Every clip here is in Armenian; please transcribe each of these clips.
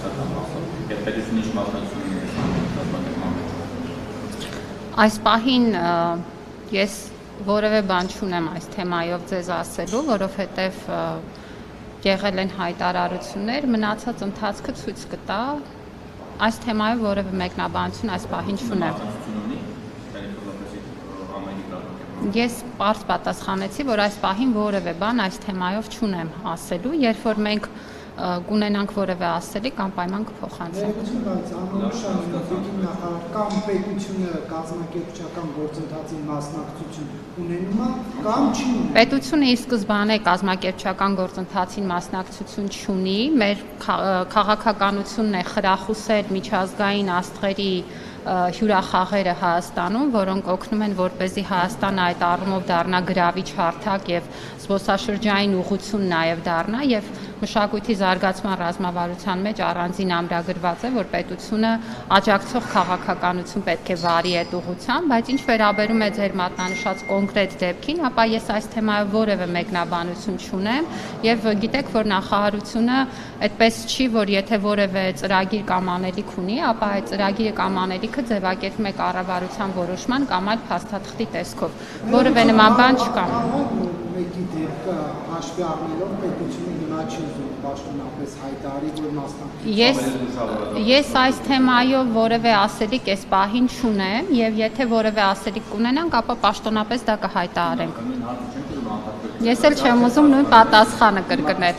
տնտեսական մասով, եւ պետությունը ինչ մասնակցություն ունի կազմակերպման մեջ։ Այս պահին ես որևէ բան չունեմ այս թեմայով ձեզ ասելու, որովհետեւ եղել են հայտարարություններ, մնացած ընթացքը ցույց կտա այս թեմայով որևէ մեկնաբանություն այս պահին չունեմ։ Ես պարզ պատասխանեցի, որ այս պահին որևէ բան այս թեմայով չունեմ ասելու, երբ որ մենք կունենանք որևէ ասելիք անպայման կփոխանցենք։ Կամ պետությունը կազմակերպչական գործընթացի մասնակցություն ունենում է, կամ չի ունենում։ Պետությունը ի սկզբանե կազմակերպչական գործընթացին մասնակցություն չունի, մեր քաղաքականությունն է խրախուսել միջազգային աստղերի հյուրախաղերը Հայաստանում, որոնք օգնում են, որպեսզի Հայաստանը այդ առումով դառնա գրավիչ հարթակ եւ զբոսաշրջային ուղղություն նաեւ դառնա եւ մշակույթի զարգացման ռազմավարության մեջ առանձին ամրագրված է, որ պետությունը աջակցող քաղաքականություն պետք է վարի այդ ուղղությամբ, բայց ինչ վերաբերում է ձեր մատնանշած կոնկրետ դեպքին, ապա ես այս թեմայով որևէ մեկնաբանություն չունեմ եւ գիտեք, որ նախարարությունը այդպես չի, որ եթե որևէ ծրագիր կամ անելիք ունի, ապա այդ ծրագիրը կամ անելիքը ձևակերպում է կառավարության որոշման կամ այլ փաստաթղթի տեսքով։ Որևէ նման բան չկա։ Մեկի դեպքը հաշվի առնելով պետությունը հիմա չի ուզում պաշտոնապես հայտարարի, որ մասնակցություն։ Ես այս թեմայով որևէ ասելիք այս պահին չունեմ եւ եթե որևէ ասելիք կունենանք, ապա պաշտոնապես դա կհայտարարենք։ Ես էլ չեմ ուզում նույն պատասխանը կրկնել։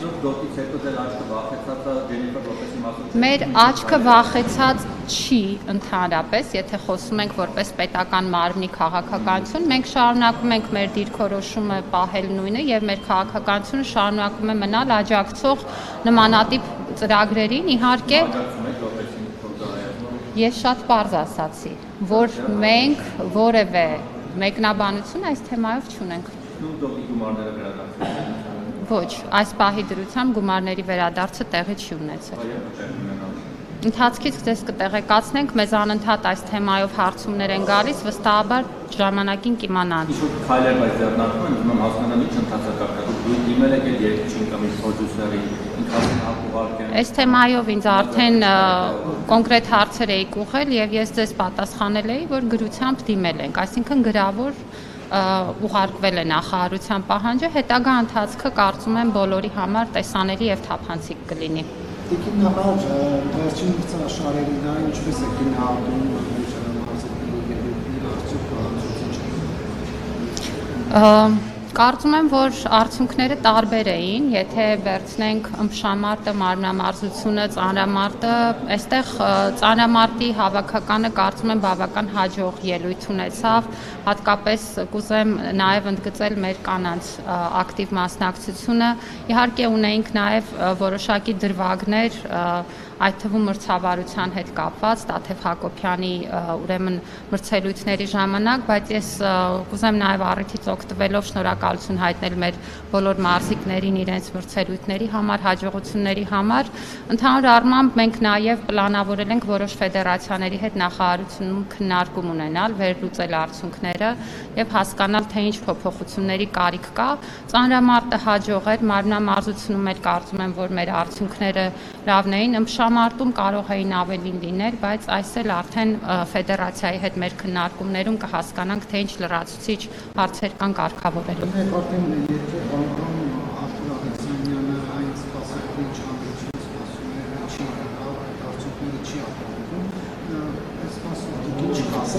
Մեր աչքը վախեցած չի ընդհանրապես, եթե խոսում ենք որպես պետական մարմնի քաղաքականություն, մենք շարունակում ենք մեր դիրքորոշումը պահել նույնը եւ մեր քաղաքականությունը շարունակում է մնալ աջակցող նմանատիպ ծրագրերին, իհարկե ես շատ պարզ ասացի, որ մենք որևէ մեկնաբանություն այս թեմայով չունենք։ Ոչ, այս պահի դրությամբ գումարների վերադարձը տեղի չի ունեցել։ Ընթացքից ձեզ կտեղեկացնենք, մեզ անընդհատ այս թեմայով հարցումներ են գալիս, վստահաբար ժամանակին կիմանան։ Ինչ-որ քայլեր բայց ձեռնարկվում են, ուզում եմ հասկանալ ինչ ընթացակարգը։ Դու իմել եք այդ երկչին կամ ինչ պրոդյուսերի ինքնին հապուղարկել։ Այս թեմայով ինձ արդեն կոնկրետ հարցեր էիք ուղղել եւ ես ձեզ պատասխանել էի, որ գրությամբ դիմել ենք, այսինքն գրավոր ուղարկվել է նախարարության պահանջը, հետագա ընթացքը կարծում եմ բոլորի համար տեսանելի եւ թափանցիկ կլինի։ Տիկին նախարար, վերջին մրցաշարերին ինչպես է գնահատում Կարծում եմ, որ արդյունքները տարբեր էին, եթե վերցնենք ըմբշամարտը, մարմնամարզությունը, ծանրամարտը, այստեղ ծանրամարտի հավաքականը կարծում եմ բավական հաջող ելույթ ունեցավ, հատկապես կուզեմ նաև ընդգծել մեր կանանց ակտիվ մասնակցությունը, իհարկե ունեինք նաև որոշակի դրվագներ, այդ թվում մրցավարության հետ կապված Տաթև Հակոբյանի ուրեմն մրցելույթների ժամանակ, բայց ես կուզեմ նաև առիթից օգտվելով շնորհակալություն հայտնել մեր բոլոր մարզիկներին իրենց մրցելույթների համար, հաջողությունների համար։ Ընդհանուր առմամբ մենք նաև պլանավորել ենք որոշ ֆեդերացիաների հետ նախարարությունում քննարկում ունենալ, վերլուծել արդյունքները եւ հասկանալ, թե ինչ փոփոխությունների կարիք կա։ Ծանրամարտը հաջող էր, մարմնամարզությունում էլ կարծում եմ, որ մեր արդյունքները լավն էին, ըմբշամարտում կարող էին ավելին լինել, բայց այս էլ արդեն ֆեդերացիայի հետ մեր քննարկումներում կհասկանանք, թե ինչ լրացուցիչ հարցեր կան կարգավորելու։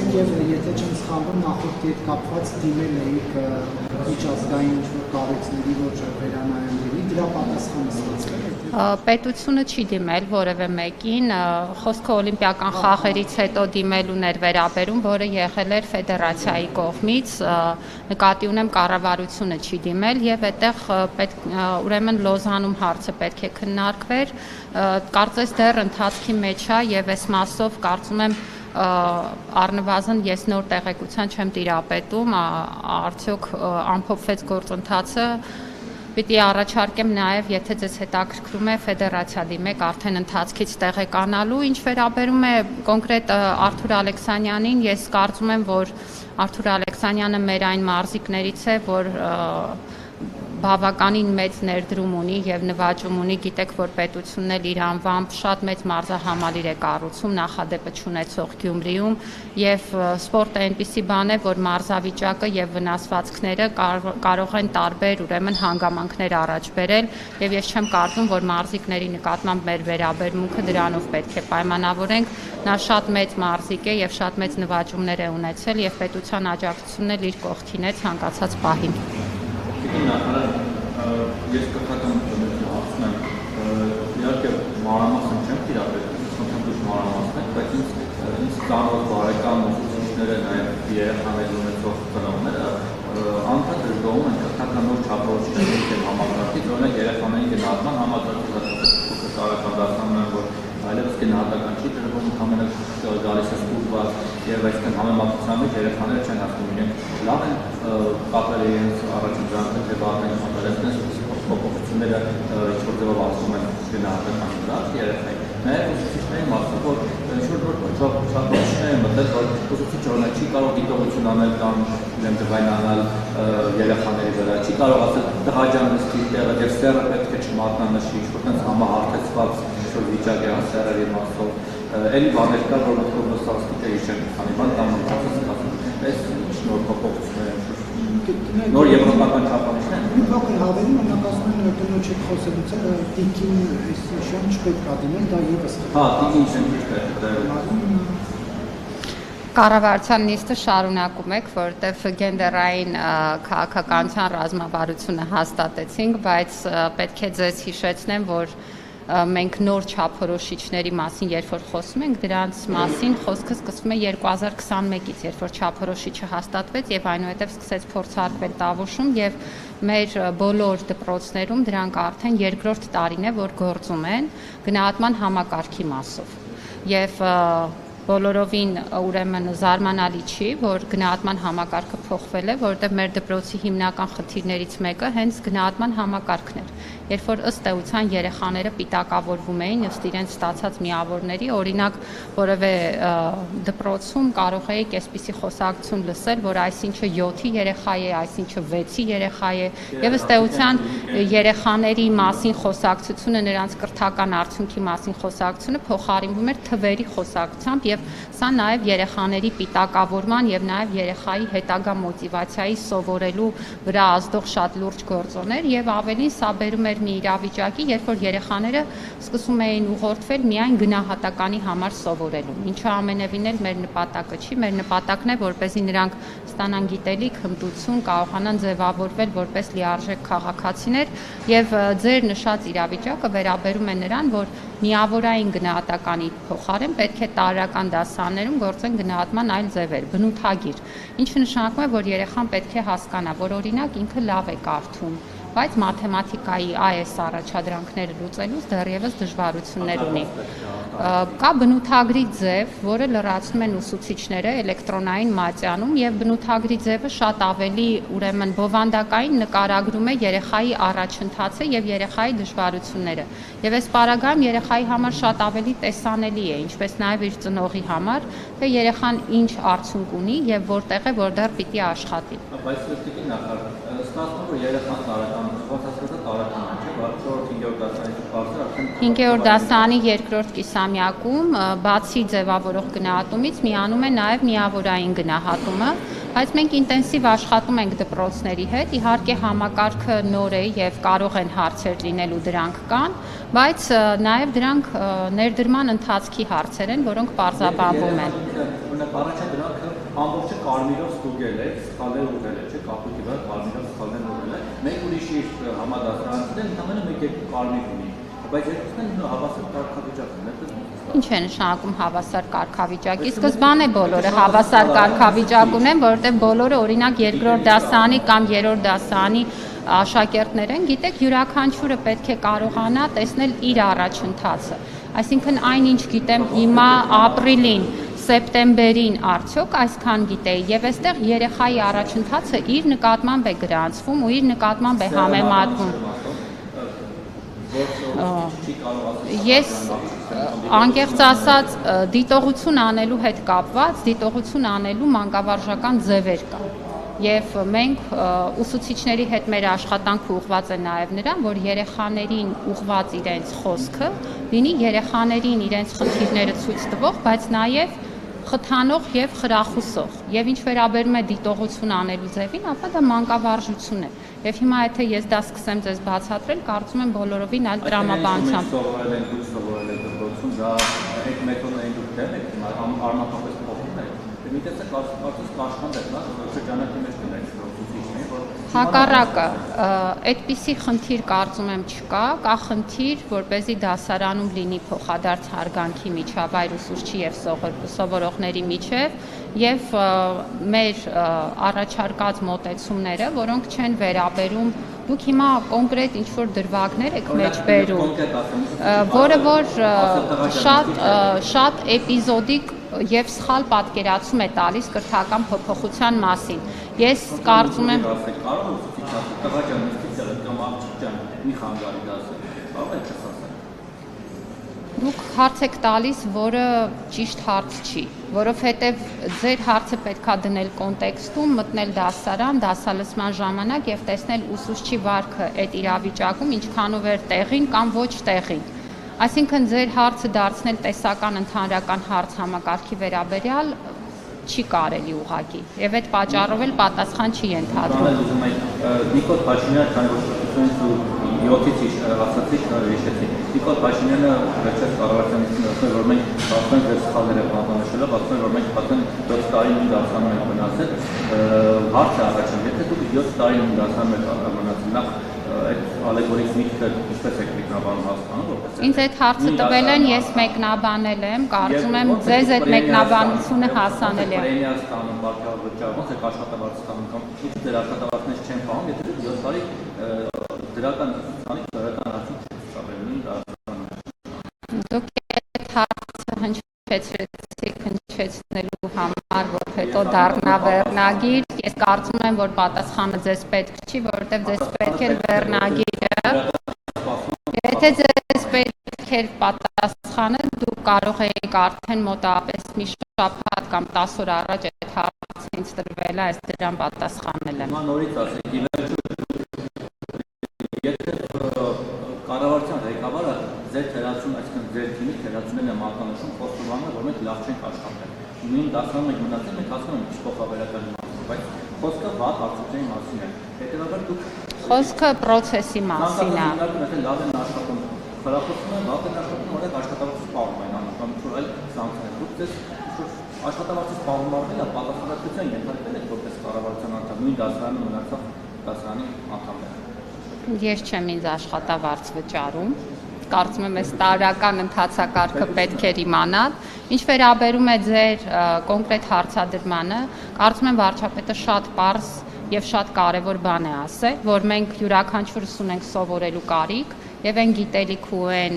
Եվ եթե չեմ սխալվում, նախորդ հետ կապված դիմել էիք միջազգային կառույցների, որ վերանայումների, դրա պատասխանը ստացվել է։ Պետությունը չի դիմել որևէ մեկին, խոսքը օլիմպիական խաղերից հետո դիմելուն էր վերաբերում, որը եղել էր ֆեդերացիայի կողմից, նկատի ունեմ կառավարությունը չի դիմել եւ այդտեղ ուրեմն Լոզանում հարցը պետք է քննարկվեր, կարծես դեռ ընթացքի մեջ է եւ այս մասով կարծում եմ առնվազն ես նոր տեղեկության չեմ տիրապետում, արդյոք ամփոփվեց գործընթացը, պիտի առաջարկեմ նաև, եթե ձեզ հետաքրքրում է ֆեդերացիա դիմեք արդեն ընթացքից տեղեկանալու, ինչ վերաբերում է կոնկրետ Արթուր Ալեքսանյանին, ես կարծում եմ, որ Արթուր Ալեքսանյանը մեր այն մարզիկներից է, որ բավականին մեծ ներդրում ունի եւ նվաճում ունի, գիտեք, որ պետությունն էլ իր անվամբ շատ մեծ մարզահամալիր է կառուցում նախադեպը չունեցող Գյումրիում եւ սպորտը այնպիսի բան է, որ մարզավիճակը եւ վնասվածքները կարող են տարբեր ուրեմն հանգամանքներ առաջ բերել եւ ես չեմ կարծում, որ մարզիկների նկատմամբ մեր վերաբերմունքը դրանով պետք է պայմանավորենք։ Նա շատ մեծ մարզիկ է եւ շատ մեծ նվաճումներ է ունեցել եւ պետության աջակցությունն էլ իր կողքին է ցանկացած պահին։ Ես կրթական հարցն եմ, իհարկե մանրամասն չեմ տիրապետում, ընդհանուր մանրամասն եմ, բայց ինձ ծանոթ բարեկամ ուսուցիչները, նաև երեխաների ունեցող ծնողները անդադ դժգոհում են կրթական նոր չափորոշիչների և համակարգից, օրինակ երեխաների գնահատման համակարգի տարեկան դասանում են, որ այլևս գնահատական չի տրվում, ընդհանրապես գալիս է ստուգված եւ այսինքն համեմատության մեջ երեխաները չեն հասնում իրենք լավ են կապել իրենց առաջընթացը, թե բառային համալսարանը փոփոխությունները ինչ-որ ձևով ասում են գնահատական դրած երեխայի։ Նաև ուսուցիչների մասը, որ ինչ-որ չափորոշիչներ են մտել, որ ուսուցիչը օրինակ չի կարող դիտողություն անել կամ իրեն ձայնանալ երեխաների վրա, չի կարող ասել տղա ջան նստի տեղը եւ սերը պետք է չմատնանշի, ինչ-որ տենց համահարթեցված ինչ-որ վիճակ է սերերի մասով։ Էլի բաներ կա, որ մտքով նստած է հիշել քանի բան կամ ասում, այս ինչ նոր փոփոխություններ են։ Նոր եվրոպական չափանիշներ։ Մի փոքր հավելում եմ, ասում են տնօրիչ խոսելուց տիկին շան չպետք է դիմել, դա եւս։ Հա, տիկին շան չպետք է։ Կառավարության նիստը շարունակում եք, որտեղ գենդերային քաղաքականության ռազմավարությունը հաստատեցինք, բայց պետք է ձեզ հիշեցնեմ, որ մենք նոր չափորոշիչների մասին, երբ որ խոսում ենք, դրանց մասին խոսքը սկսվում է 2021-ից, երբ որ չափորոշիչը հաստատվեց եւ այնուհետեւ սկսեց փորձարկվել Տավուշում եւ մեր բոլոր դպրոցներում դրանք արդեն երկրորդ տարին է, որ գործում են գնահատման համակարգի մասով։ Եվ բոլորովին ուրեմն զարմանալի չի, որ գնահատման համակարգը փոխվել է, որտեղ մեր դպրոցի հիմնական խնդիրներից մեկը հենց գնահատման համակարգն էր։ Երբ որ ըստ էության երեխաները պիտակավորվում էին ըստ իրենց ստացած միավորների, օրինակ որևէ դպրոցում կարող էիք այսպիսի խոսակցություն լսել, որ այսինչը 7-ի երեխա է, այսինչը 6-ի երեխա է, եւ ըստ էության երեխաների մասին խոսակցությունը, նրանց կրթական արդյունքի մասին խոսակցությունը փոխարինվում էր թվերի խոսակցությամբ եւ սա նաեւ երեխաների պիտակավորման եւ նաեւ երեխայի հետագա մոտիվացիայի սովորելու վրա ազդող շատ լուրջ գործոն էր եւ ավելին սա բերում էր մի իրավիճակի, երբ որ երեխաները սկսում էին ուղղորդվել միայն գնահատականի համար սովորելու, ինչը ամենևին էլ մեր նպատակը չի, մեր նպատակն է, որպեսզի նրանք ստանան գիտելիք, հմտություն, կարողանան ձևավորվել որպես լիարժեք քաղաքացիներ եւ ձեր նշած իրավիճակը վերաբերում է նրան, որ միավորային գնահատականի փոխարեն պետք է տարրական դասարաններում գործեն գնահատման այլ ձևեր, բնութագիր, ինչը նշանակում է, որ երեխան պետք է հասկանա, որ օրինակ ինքը լավ է կարդում, բայց մաթեմատիկայի այս առաջադրանքները լուծելուց դեռևս դժվարություններ ունի։ Կա բնութագրի ձև, որը լրացնում են ուսուցիչները էլեկտրոնային մատյանում եւ բնութագրի ձևը շատ ավելի ուրեմն բովանդակային նկարագրում է երեխայի առաջընթացը եւ երեխայի դժվարությունները։ Եվ այս պարագայում երեխայի համար շատ ավելի տեսանելի է, ինչպես նաեւ իր ծնողի համար, թե երեխան ինչ արդյունք ունի եւ որտեղ է, որտեղ պիտի աշխատի։ Բայց ըստ նախարար, ստացվում որ երեխան տարեկան, տարեկան չէ, 4-5-րդ դասարանի բարձր արդեն 5-րդ դասարանի երկրորդ կիսամյակում բացի ձևավորող գնահատումից միանում է նաև միավորային գնահատումը, բայց մենք ինտենսիվ աշխատում ենք դպրոցների հետ, իհարկե համակարգը նոր է եւ կարող են հարցեր լինել ու դրանք կան, բայց նաև դրանք ներդրման ընթացքի հարցեր են, որոնք պարզաբանվում են։ Առաջ դրանք ամբողջը կարմիրով ստուգել է, սխալներ ուղղել է, չէ՞, կապույտի վրա կարմիրով սխալներ ուղղել է։ Մենք ուրիշի համադասարանից ընդամենը մեկ կարմիր ունի, բայց երկուսն հավասար կարգավիճակ են։ Ինչ է նշանակում հավասար կարգավիճակի։ Սկզբանե բոլորը հավասար կարգավիճակ ունեն, որովհետև բոլորը օրինակ երկրորդ դասարանի կամ երրորդ դասարանի աշակերտներ են, գիտեք, յուրաքանչյուրը պետք է կարողանա տեսնել իր առաջընթացը։ Այսինքն այնինչ գիտեմ հիմա ապրիլին, սեպտեմբերին արդյոք այսքան գիտեի եւ այստեղ երեխայի առաջընթացը իր նկատմամբ է գրանցվում ու իր նկատմամբ է համեմատվում։ Ես անկեղծ ասած դիտողություն անելու հետ կապված դիտողություն անելու մանկավարժական ձևեր կան։ Եվ մենք ուսուցիչների հետ մեր աշխատանքը ուղղված է նաև նրան, որ երեխաներին ուղղված իրենց խոսքը լինի երեխաներին իրենց խնդիրները ցույց տվող, բայց նաև խթանող եւ խրախուսող։ Եվ ինչ վերաբերում է դիտողություն անելու ձևին, ապա դա մանկավարժություն է։ Եվ հիմա եթե ես դա սկսեմ ձեզ բացատրել, կարծում եմ բոլորովին այլ տրամաբանությամբ։ Սովորել են դպրոցում, դա այդ մեթոդը դուք դեմ եք, արմատապես փոխում եք։ Մի տեսակ կարծես կաշխանդեք, նա շրջանակի մեջ դնեք ուսուցիչներին, որ հակառակը, այդպիսի խնդիր կարծում եմ չկա, կա խնդիր, որպեսզի դասարանում լինի փոխադարձ հարգանքի միջավայր ուսուցչի եւ սովորողների միջև եւ մեր առաջարկած մոտեցումները, որոնք չեն վերաբերում դուք հիմա կոնկրետ ինչ-որ դրվագներ եք մեջ բերում, որը որ շատ էպիզոդիկ եւ սխալ պատկերացում է տալիս կրթական փոփոխության մասին։ Ես կարծում եմ կարող ուսուցիչ ասել, տղաճան, ինստիտուցիա կամ աղջիկյան մի խանգարի դասը, կարող եք ասել։ Դուք հարց եք տալիս, որը ճիշտ հարց չի, որովհետև ձեր հարցը պետքա դնել կոնտեքստում, մտնել դասարան, դասալսման ժամանակ եւ տեսնել ուսուցչի վարքը այդ իրավիճակում ինչքանով էր տեղին կամ ոչ տեղին։ Այսինքն ձեր հարցը դարձնել տեսական ընդհանրական հարց համակարգի վերաբերյալ չի կարելի ուղղակի եւ այդ պատճառով էլ պատասխան չի ենթադրվում։ Նիկոլ Փաշինյանը քանի որ 7-ից ասացիք հիշեցի։ Նիկոլ Փաշինյանը վերջերս կառավարությանից ասել որ մենք ասում ենք սխալները պատանշելով, ասում են որ մենք պատեն 7 տարի նույն դասանում ենք մնացել։ Հարցը առաջին, եթե դուք 7 տարի նույն դասանում եք մնացել, նախ այդ ալեգորիկ միտքը ինչպես եք մեկնաբանում հասկանում որպես։ Ինձ այդ հարցը տվել են, ես մեկնաբանել եմ, կարծում եմ ձեզ այդ մեկնաբանությունը հասանել է։ Պրեմիա ստանում, բարգավաճ վճարում, ոնց եք աշխատավարձ ստանում կամ ինչ դեր աշխատավարձներ չեն պահում, եթե դուք 7 տարի դրական ցուցանի դրական արդյունք չեք ստացել դասարանում։ Դուք այդ հարցը հնչեցնելու համար, որ հետո դառնա վերնագիր, ես կարծում եմ, որ պատասխանը ձեզ պետք չի, որովհետև ձեզ պետք է վերնագիրը։ Եթե ձեզ պետք է պատասխանը, դուք կարող եք արդեն մոտավորապես մի շաբաթ կամ 10 օր առաջ այդ հարցը ինձ տրվել է, այս դրան պատասխանել եմ։ Հիմա նորից ասեք, եթե կառավարության ղեկավարը ձեր թերացում, այսինքն ձեր թիմի թերացումն է մատնանշում խոստովանում, որ մենք լավ չենք աշխատել։ Նույն դասանում ենք մնացել, մենք հասկանում ենք փոխաբերական մասին, բայց խոսքը վատ արդյունքների մասին է։ Հետևաբար դուք խոսքը process-ի մասին է։ Եթե լավ են աշխատում, խրախուսում են, վատ են աշխատում, որտեղ աշխատավարձը սպառում են անում, կամ ինչ-որ այլ սանկցիաներ։ Դուք ձեզ աշխատավարձը սպառում արվել է, պատասխանատվության ենթարկվել եք որպես կառավարության անդամ, նույն դասարանում մնացած դասարանի անդամներ։ Ես չեմ ինձ աշխատավարձ վճարում, կարծում եմ այս տարական ընթացակարգը պետք է իմանալ։ Ինչ վերաբերում է ձեր կոնկրետ հարցադրմանը, կարծում եմ վարչապետը շատ պարզ եւ շատ կարեւոր բան է ասել, որ մենք յուրաքանչյուրս ունենք սովորելու կարիք եւ այն գիտելիք ու այն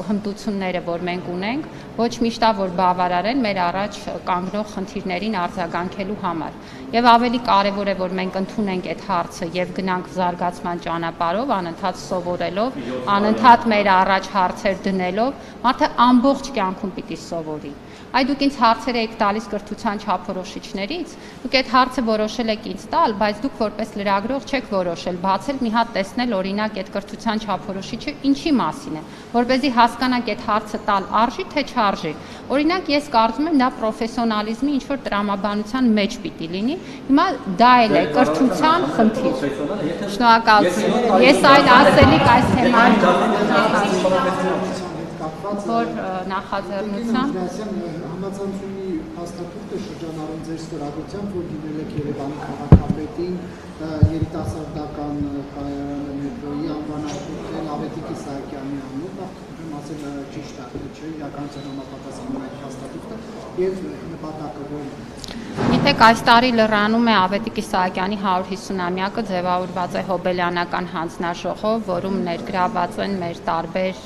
հմտությունները, որ մենք ունենք, ոչ միշտ որ բավարար են մեր առաջ կանգնող խնդիրներին արձագանքելու համար։ Եվ ավելի կարևոր է, որ մենք ընդունենք այդ հարցը եւ գնանք զարգացման ճանապարհով, անընդհատ սովորելով, անընդհատ մեր առաջ հարցեր դնելով, մարդը ամբողջ կյանքում պիտի սովորի։ Այ դուք ինձ հարցեր եք տալիս կրթության չափորոշիչներից, դուք այդ հարցը որոշել եք ինձ տալ, բայց դուք որպես լրագրող չեք որոշել, բացել մի հատ տեսնել օրինակ այդ կրթության չափորոշիչը ինչի մասին է, որպեսզի հասկանանք այդ հարցը տալ արժի թե չարժի։ Օրինակ ես կարծում եմ դա պրոֆեսիոնալիզմի ինչ-որ տրամաբանության մեջ պիտի լինի։ Հիմա դա էլ է կրթության խնդիր։ Շնորհակալություն։ Ես այլ ասելիք այս թեմային որ նախաձեռնության համացանցումի հաստատությունը շրջանառում ձեր ստորագրությամբ, որ դիմել եք Երևանի քաղաքապետին երիտասարդական կայարանը մետրոյի անվանակոչել Ավետիք Իսահակյանի անունով, նախ ասել ճիշտ է, թե չէ, իրականության համապատասխանում այդ հաստատությունը եւ նպատակը որն է։ Գիտեք, այս տարի լրանում է Ավետիք Իսահակյանի 150-ամյակը, ձևավորված է հոբելյանական հանձնաժողով, որում ներգրաված են մեր տարբեր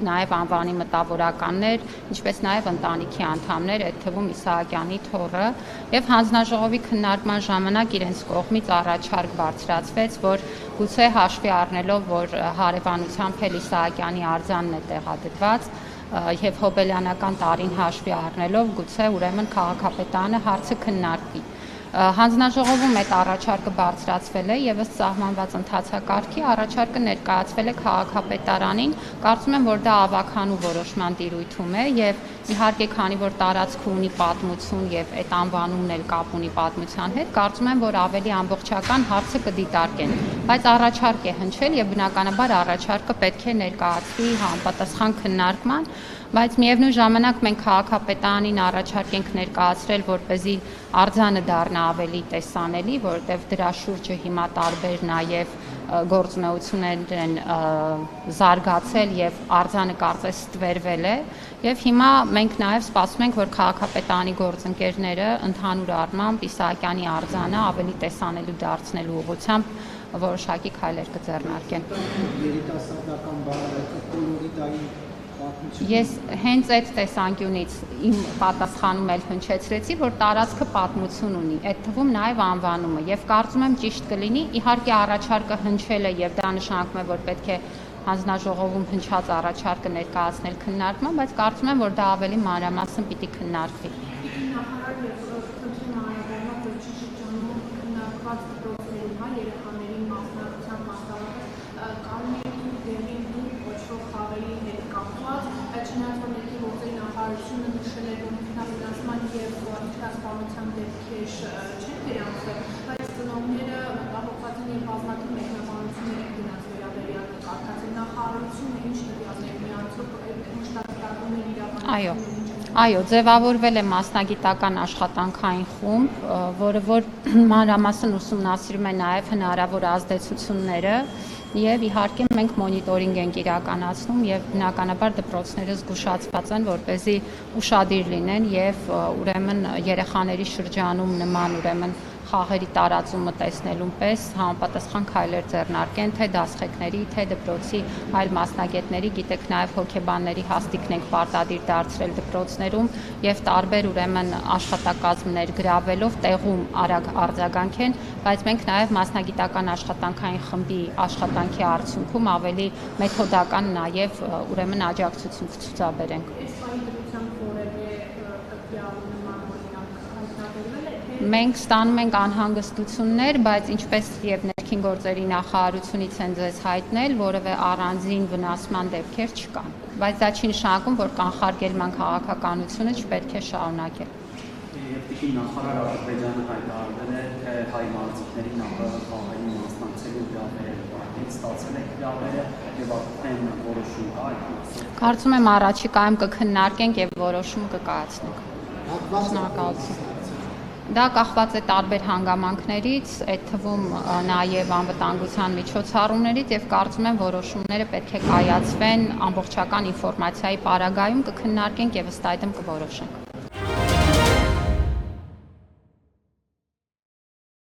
նաև անվանի մտավորականներ, ինչպես նաև ընտանիքի անդամներ, այդ թվում Իսահակյանի թոռը, եւ հանձնաժողովի քննարկման ժամանակ իրենց կողմից առաջարկ բարձրացվեց, որ գուցե հաշվի առնելով, որ հարևանությամբ էլ Իսահակյանի արձանն է տեղադրված, եւ հոբելյանական տարին հաշվի առնելով գուցե ուրեմն քաղաքապետարանը հարցը քննարկվի։ Հանձնաժողովում այդ առաջարկը բարձրացվել է եւ ըստ սահմանված ընթացակարգի առաջարկը ներկայացվել է քաղաքապետարանին։ Կարծում եմ, որ դա ավագանու որոշման տիրույթում է եւ իհարկե, քանի որ տարածքը ունի պատմություն եւ այդ անվանումն էլ կապ ունի պատմության հետ, կարծում եմ, որ ավելի ամբողջական հարցը կդիտարկեն։ Բայց առաջարկ է հնչել եւ բնականաբար առաջարկը պետք է ներկայացվի համապատասխան քննարկման, բայց միևնույն ժամանակ մենք քաղաքապետարանին առաջարկ ենք ներկայացրել, որպեսզի արձանը դառնա ավելի տեսանելի, որովհետեւ դրա շուրջը հիմա տարբեր նաեւ գործունեություններ են զարգացել եւ արձանը կարծես ստվերվել է եւ հիմա մենք նաեւ սպասում ենք, որ քաղաքապետարանի գործընկերները ընդհանուր առմամբ Իսահակյանի արձանը ավելի տեսանելի դարձնելու ուղղությամբ որոշակի քայլեր կձեռնարկեն։ Երիտասարդական կոլորիտային Ես հենց այդ տեսանկյունից իմ պատասխանում էլ հնչեցրեցի, որ տարածքը պատմություն ունի, այդ թվում նաև անվանումը, եւ կարծում եմ ճիշտ կլինի, իհարկե առաջարկը հնչել է եւ դա նշանակում է, որ պետք է հանձնաժողովում հնչած առաջարկը ներկայացնել քննարկման, բայց կարծում եմ, որ դա ավելի մանրամասն պիտի քննարկվի։ Նախարարությունը նշել է, որ ինքնաֆինանսման եւ ինքնասպանության դեպքեր չեն վերանցվել, բայց ծնողները մտահոգված են եւ բազմաթիվ մեկնաբանություններ են գնաց վերաբերյալ կարգացել նախարարությունը ինչ նվազներ միացող մշտական իրականություն։ Այո, ձևավորվել է մասնագիտական աշխատանքային խումբ, որը որ մանրամասն ուսումնասիրում է նաև հնարավոր ազդեցությունները եւ իհարկե մենք մոնիտորինգ ենք իրականացնում եւ բնականաբար դպրոցները զգուշացված են, որպեսզի ուշադիր լինեն եւ ուրեմն երեխաների շրջանում նման ուրեմն խաղերի տարածումը տեսնելուն պես համապատասխան քայլեր ձեռնարկեն թե դասղեկների, թե դպրոցի այլ մասնագետների, գիտեք նաև հոգեբանների հաստիքն ենք պարտադիր դարձրել դպրոցներում եւ տարբեր ուրեմն աշխատակազմներ գրավելով տեղում արագ արձագանքեն, բայց մենք նաև մասնագիտական աշխատանքային խմբի աշխատանքի արդյունքում ավելի մեթոդական նաև ուրեմն աջակցություն կցուցաբերենք։ Մենք ստանում ենք անհանգստություններ, բայց ինչպես եւ ներքին գործերի նախարարությունից են ձեզ հայտնել, որևէ առանձին վնասման դեպքեր չկան, բայց դա չի նշանակում, որ կանխարգելման քաղաքականությունը չպետք է շարունակել։ Եվ նախարար Ադրբեջանը հայտարարել է, թե հայ մարզիկների նախագահային մասնակցելու իրավերը ստացել է իրավերը եւ արդեն որոշում կա այդ մասով։ Կարծում եմ առաջիկայում կքննարկենք եւ որոշում կկայացնենք։ Շնորհակալություն։ Դա կախված է տարբեր հանգամանքներից, այդ թվում նաև անվտանգության միջոցառումներից եւ կարծում եմ որոշումները պետք է կայացվեն ամբողջական ինֆորմացիայի պարագայում կքննարկենք եւ ըստ այդմ կորոշենք։